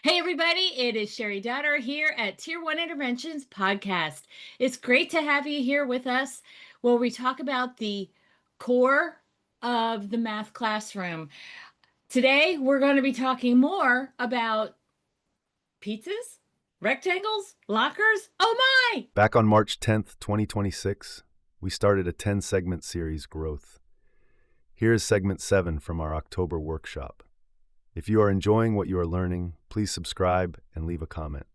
Hey, everybody, it is Sherry Downer here at Tier 1 Interventions Podcast. It's great to have you here with us where we talk about the core of the math classroom. Today, we're going to be talking more about pizzas, rectangles, lockers. Oh my! Back on March 10th, 2026, we started a 10-segment series, Growth. Here is segment 7 from our October workshop. If you are enjoying what you are learning, please subscribe and leave a comment.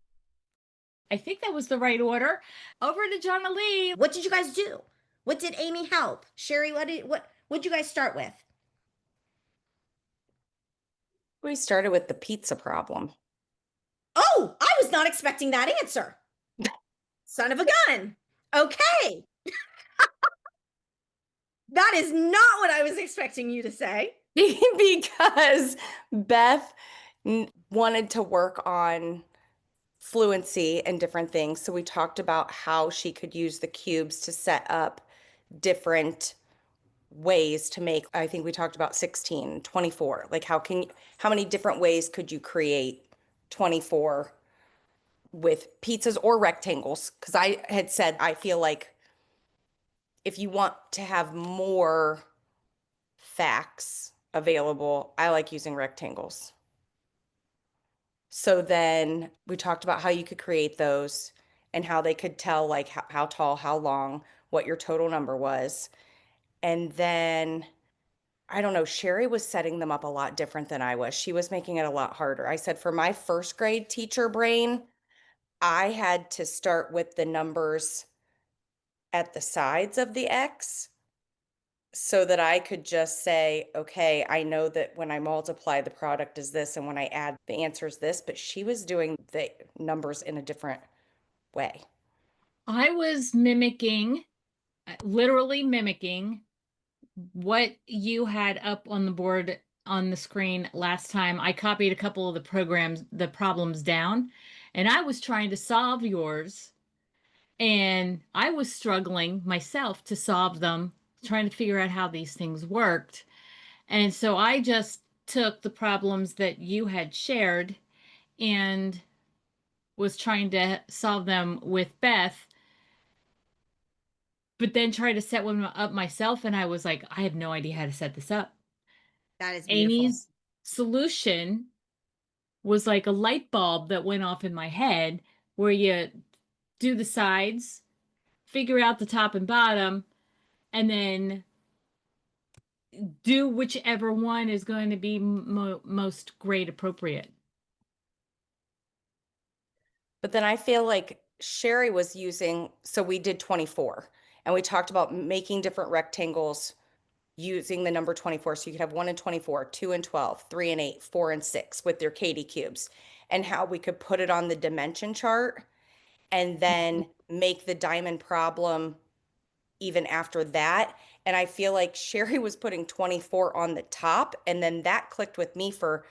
I think that was the right order. Over to John Lee. What did you guys do? What did Amy help? Sherry, what'd you guys start with? We started with the pizza problem. Oh, I was not expecting that answer. Son of a gun. Okay. That is not what I was expecting you to say. Because Beth wanted to work on fluency and different things. So we talked about how she could use the cubes to set up different ways to make, I think we talked about 16, 24. Like how many different ways could you create 24 with pizzas or rectangles? Because I had said I feel like if you want to have more facts available, I like using rectangles. So then we talked about how you could create those and how they could tell like how tall, how long, what your total number was. And then I don't know, Sherry was setting them up a lot different than I was. She was making it a lot harder. I said for my first grade teacher brain, I had to start with the numbers at the sides of the X so that I could just say, okay, I know that when I multiply, the product is this, and when I add, the answer is this. But she was doing the numbers in a different way. I was mimicking, literally mimicking what you had up on the board on the screen last time. I copied a couple of the problems down, and I was trying to solve yours. And I was struggling myself to solve them, trying to figure out how these things worked. And so I just took the problems that you had shared and was trying to solve them with Beth, but then tried to set one up myself. And I was like, I have no idea how to set this up. That is beautiful. Amy's solution was like a light bulb that went off in my head where you do the sides, figure out the top and bottom, and then do whichever one is going to be most grade appropriate. But then I feel like Sherry was using, so we did 24 and we talked about making different rectangles using the number 24. So you could have 1 and 24, 2 and 12, 3 and 8, 4 and 6 with their Katie cubes, and how we could put it on the dimension chart and then make the diamond problem even after that. And I feel like Sherry was putting 24 on the top, and then that clicked with me for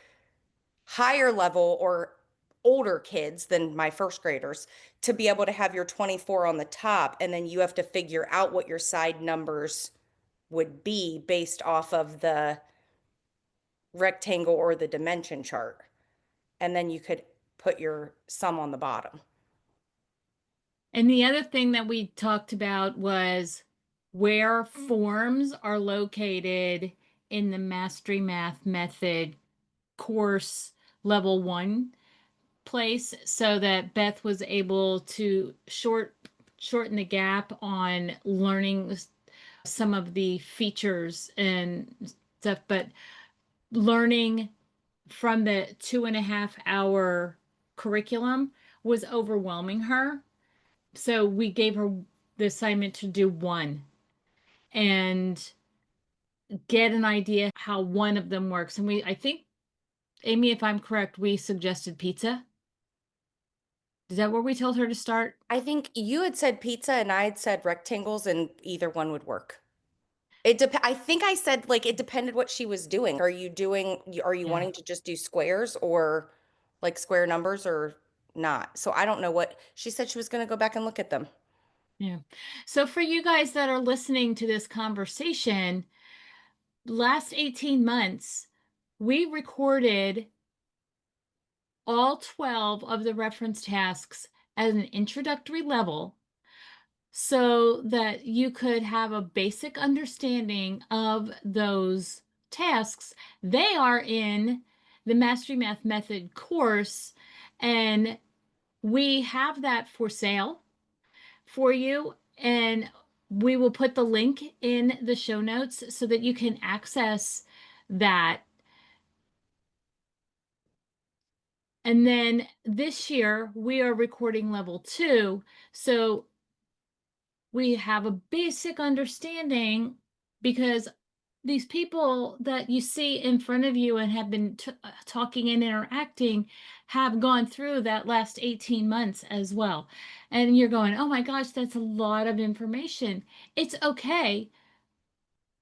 higher level or older kids than my first graders to be able to have your 24 on the top, and then you have to figure out what your side numbers would be based off of the rectangle or the dimension chart. And then you could put your sum on the bottom. And the other thing that we talked about was where forms are located in the Mastery Math Method course level 1 place, so that Beth was able to shorten the gap on learning some of the features and stuff, but learning from the 2.5 hour curriculum was overwhelming her. So we gave her the assignment to do one and get an idea how one of them works. And I think, Amy, if I'm correct, we suggested pizza. Is that where we told her to start? I think you had said pizza and I had said rectangles, and either one would work. I think I said like it depended what she was doing. Are you Yeah. wanting to just do squares or like square numbers or not? So I don't know what she said. She was going to go back and look at them. Yeah. So for you guys that are listening to this conversation, last 18 months, we recorded all 12 of the reference tasks at an introductory level so that you could have a basic understanding of those tasks. They are in the Mastery Math Method course, and we have that for sale for you. And we will put the link in the show notes so that you can access that. And then this year we are recording level 2. So we have a basic understanding, because these people that you see in front of you and have been talking and interacting have gone through that last 18 months as well. And you're going, oh my gosh, that's a lot of information. It's okay.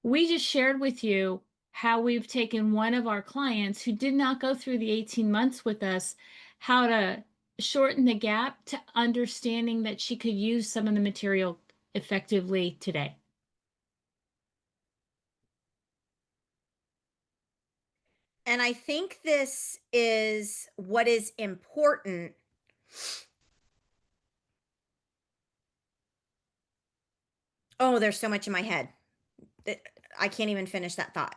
We just shared with you how we've taken one of our clients who did not go through the 18 months with us, how to shorten the gap to understanding that she could use some of the material effectively today. And I think this is what is important. Oh, there's so much in my head. I can't even finish that thought.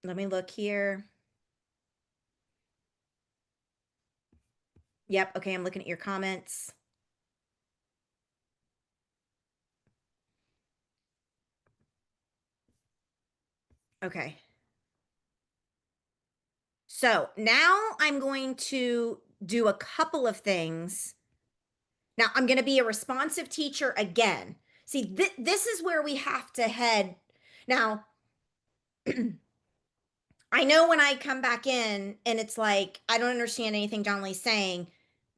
Let me look here. Yep. Okay. I'm looking at your comments. Okay. So now I'm going to do a couple of things. Now I'm going to be a responsive teacher again. See, this is where we have to head. Now, I know when I come back in and it's like, I don't understand anything John Lee's saying,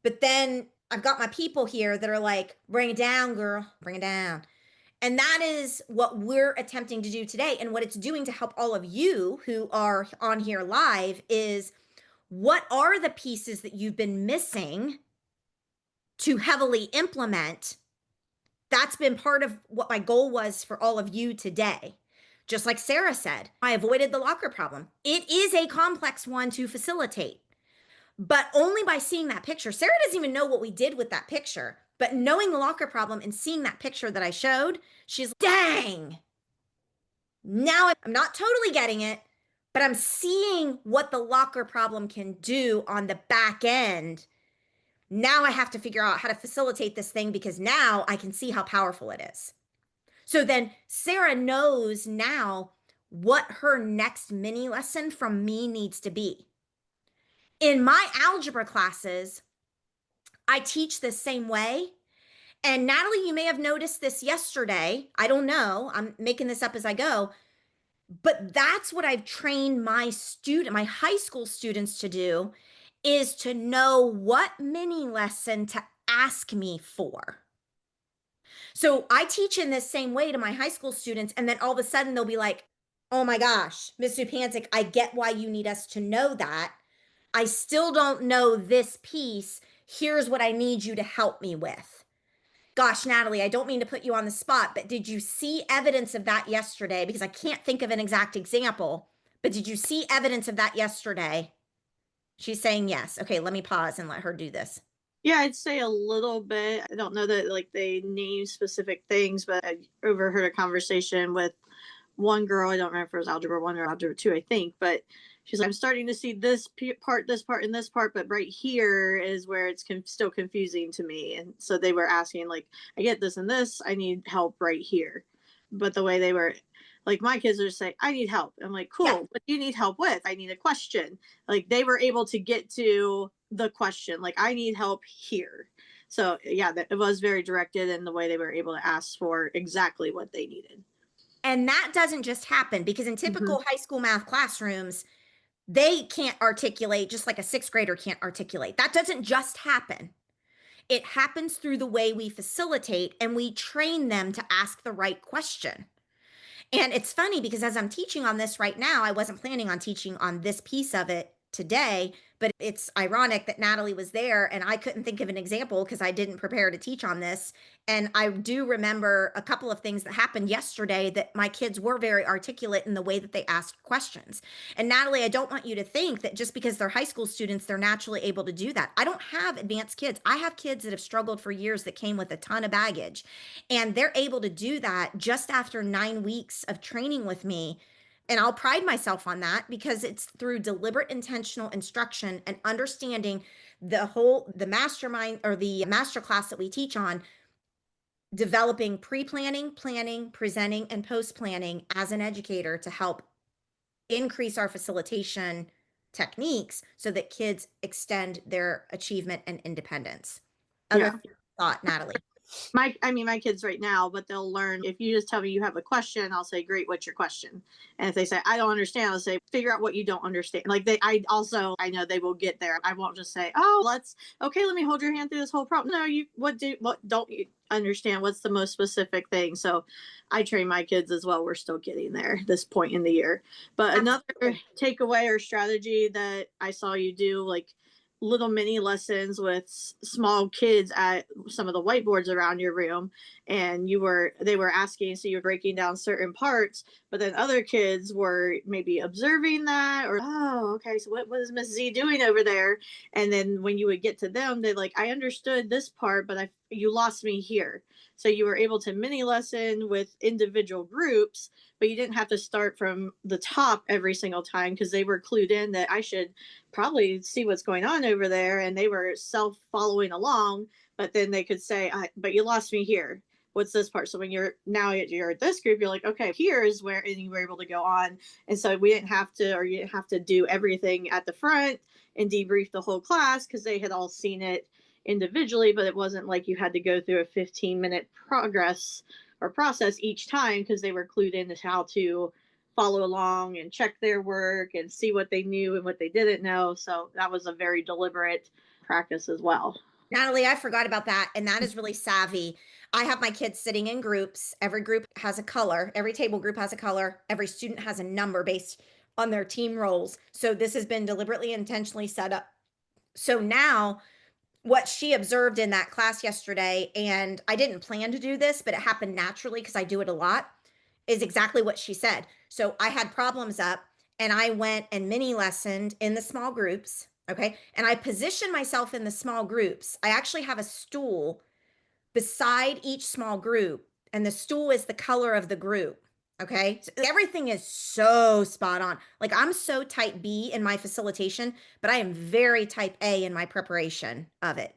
but then I've got my people here that are like, bring it down, girl, bring it down. And that is what we're attempting to do today. And what it's doing to help all of you who are on here live is, what are the pieces that you've been missing to heavily implement? That's been part of what my goal was for all of you today. Just like Sarah said, I avoided the locker problem. It is a complex one to facilitate, but only by seeing that picture. Sarah doesn't even know what we did with that picture, but knowing the locker problem and seeing that picture that I showed, she's like, dang, now I'm not totally getting it, but I'm seeing what the locker problem can do on the back end. Now I have to figure out how to facilitate this thing, because now I can see how powerful it is. So then Sarah knows now what her next mini lesson from me needs to be. In my algebra classes, I teach the same way. And Natalie, you may have noticed this yesterday. I don't know. I'm making this up as I go. But that's what I've trained my high school students to do, is to know what mini lesson to ask me for. So I teach in this same way to my high school students, and then all of a sudden they'll be like, oh my gosh, Ms. Zupancic, I get why you need us to know that. I still don't know this piece. Here's what I need you to help me with. Gosh, Natalie, I don't mean to put you on the spot, but did you see evidence of that yesterday? Because I can't think of an exact example, but did you see evidence of that yesterday? She's saying yes. Okay, let me pause and let her do this. Yeah, I'd say a little bit. I don't know that like they name specific things, but I overheard a conversation with one girl. I don't remember if it was algebra 1 or algebra 2, I think, but she's like, I'm starting to see this part, and this part, but right here is where it's still confusing to me. And so they were asking, like, I get this and this, I need help right here. But the way they were, like, my kids are just saying, I need help. I'm like, cool, Yeah. what do you need help with? I need a question. Like, they were able to get to the question, like, I need help here. So yeah, it was very directed in the way they were able to ask for exactly what they needed. And that doesn't just happen, because in typical high school math classrooms, they can't articulate just like a sixth grader can't articulate. That doesn't just happen. It happens through the way we facilitate, and we train them to ask the right question. And it's funny because as I'm teaching on this right now, I wasn't planning on teaching on this piece of it today, but it's ironic that Natalie was there and I couldn't think of an example because I didn't prepare to teach on this. And I do remember a couple of things that happened yesterday that my kids were very articulate in the way that they asked questions. And Natalie, I don't want you to think that just because they're high school students, they're naturally able to do that. I don't have advanced kids. I have kids that have struggled for years that came with a ton of baggage, and they're able to do that just after 9 weeks of training with me. And I'll pride myself on that because it's through deliberate intentional instruction and understanding the mastermind or the master class that we teach on, developing pre-planning, planning, presenting, and post-planning as an educator to help increase our facilitation techniques so that kids extend their achievement and independence. Yeah. Other thought, Natalie? My kids right now, but they'll learn. If you just tell me you have a question, I'll say, great, what's your question? And if they say, I don't understand, I'll say, figure out what you don't understand. Like I know they will get there. I won't just say, oh, let me hold your hand through this whole problem. No, what don't you understand? What's the most specific thing? So I train my kids as well. We're still getting there this point in the year. But another takeaway or strategy that I saw you do, like, little mini lessons with small kids at some of the whiteboards around your room, and they were asking, so you're breaking down certain parts, but then other kids were maybe observing that, or, oh, okay, so what was Miss Z doing over there? And then when you would get to them, they're like, I understood this part, but you lost me here. So you were able to mini lesson with individual groups, but you didn't have to start from the top every single time, because they were clued in that I should probably see what's going on over there, and they were self following along. But then they could say, but you lost me here, what's this part? So when you're at this group, you're like, okay, here's where, and you were able to go on. And so you didn't have to do everything at the front and debrief the whole class, because they had all seen it individually, but it wasn't like you had to go through a 15-minute progress or process each time, because they were clued in as how to follow along and check their work and see what they knew and what they didn't know. So that was a very deliberate practice as well. Natalie, I forgot about that. And that is really savvy. I have my kids sitting in groups. Every group has a color. Every table group has a color. Every student has a number based on their team roles. So this has been deliberately, intentionally set up. So now, what she observed in that class yesterday, and I didn't plan to do this, but it happened naturally because I do it a lot, is exactly what she said. So I had problems up and I went and mini lessoned in the small groups. Okay. And I position myself in the small groups. I actually have a stool beside each small group, and the stool is the color of the group. Okay. So everything is so spot on. Like, I'm so type B in my facilitation, but I am very type A in my preparation of it.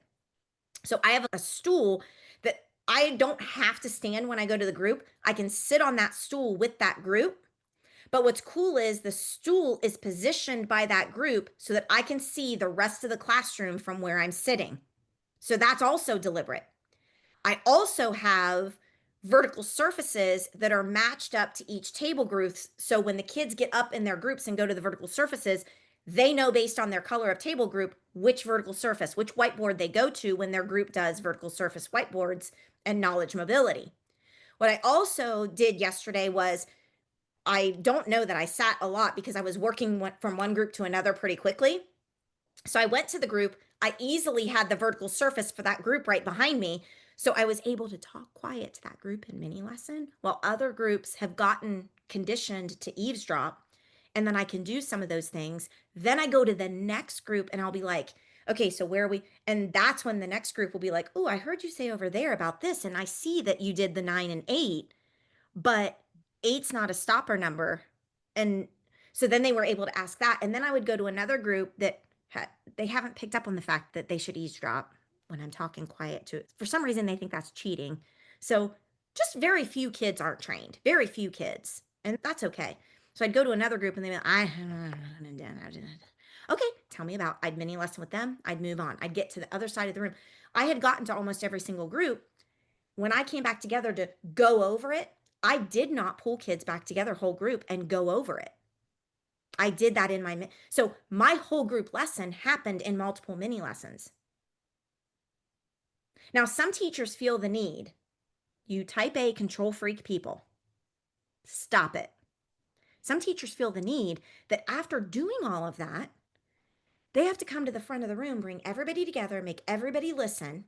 So I have a stool that I don't have to stand when I go to the group. I can sit on that stool with that group. But what's cool is the stool is positioned by that group so that I can see the rest of the classroom from where I'm sitting. So that's also deliberate. I also have vertical surfaces that are matched up to each table group. So when the kids get up in their groups and go to the vertical surfaces, they know based on their color of table group which vertical surface, which whiteboard they go to when their group does vertical surface whiteboards and knowledge mobility. What I also did yesterday was, I don't know that I sat a lot because I was working from one group to another pretty quickly. So I went to the group. I easily had the vertical surface for that group right behind me. So I was able to talk quiet to that group in mini lesson, while other groups have gotten conditioned to eavesdrop. And then I can do some of those things. Then I go to the next group and I'll be like, okay, so where are we? And that's when the next group will be like, oh, I heard you say over there about this. And I see that you did the 9 and 8, but eight's not a stopper number. And so then they were able to ask that. And then I would go to another group that they haven't picked up on the fact that they should eavesdrop when I'm talking quiet to it. For some reason, they think that's cheating. So just very few kids aren't trained, very few kids. And that's okay. So I'd go to another group and they'd be like, okay, tell me about, I'd mini lesson with them. I'd move on. I'd get to the other side of the room. I had gotten to almost every single group. When I came back together to go over it, I did not pull kids back together, whole group, and go over it. I did that in so my whole group lesson happened in multiple mini lessons. Now, some teachers feel the need. You type A control freak people, stop it. Some teachers feel the need that after doing all of that, They have to come to the front of the room, bring everybody together, make everybody listen,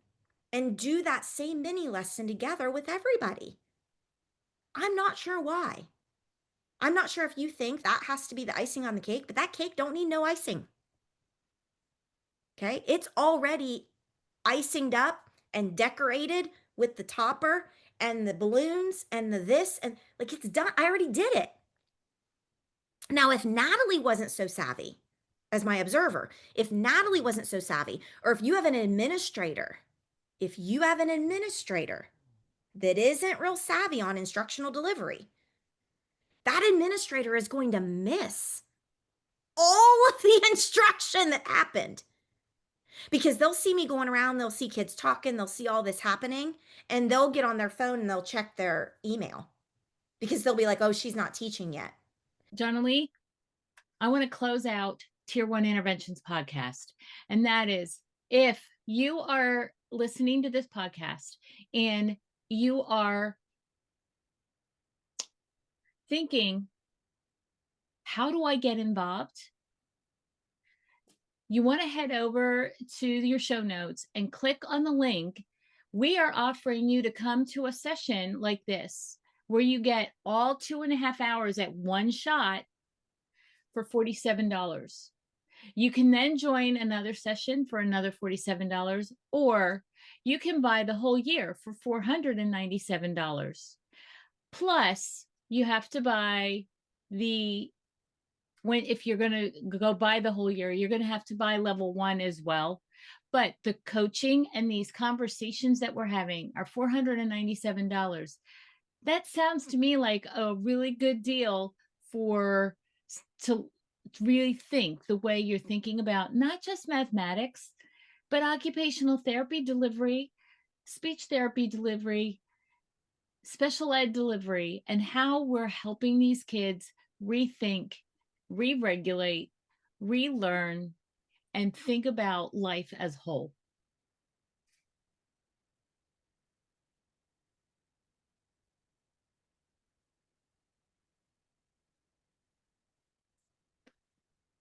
and do that same mini lesson together with everybody. I'm not sure why. I'm not sure if you think that has to be the icing on the cake, but that cake don't need no icing. Okay? It's already icinged up and decorated with the topper and the balloons and the this, and like it's done. I already did it. Now, if Natalie wasn't so savvy as my observer, if Natalie wasn't so savvy, or if you have an administrator, that isn't real savvy on instructional delivery, that administrator is going to miss all of the instruction that happened, because they'll see me going around, they'll see kids talking, they'll see all this happening, and they'll get on their phone and they'll check their email because they'll be like, oh, she's not teaching yet. Jonalee, I want to close out Tier 1 Interventions podcast. And that is, if you are listening to this podcast and you are thinking, how do I get involved? You want to head over to your show notes and click on the link. We are offering you to come to a session like this, where you get all 2.5 hours at one shot for $47. You can then join another session for another $47, or you can buy the whole year for $497. Plus, you have to buy if you're going to go buy the whole year, you're going to have to buy level 1 as well. But the coaching and these conversations that we're having are $497. That sounds to me like a really good deal to really think the way you're thinking about not just mathematics, but occupational therapy delivery, speech therapy delivery, special ed delivery, and how we're helping these kids rethink, re-regulate, relearn, and think about life as whole.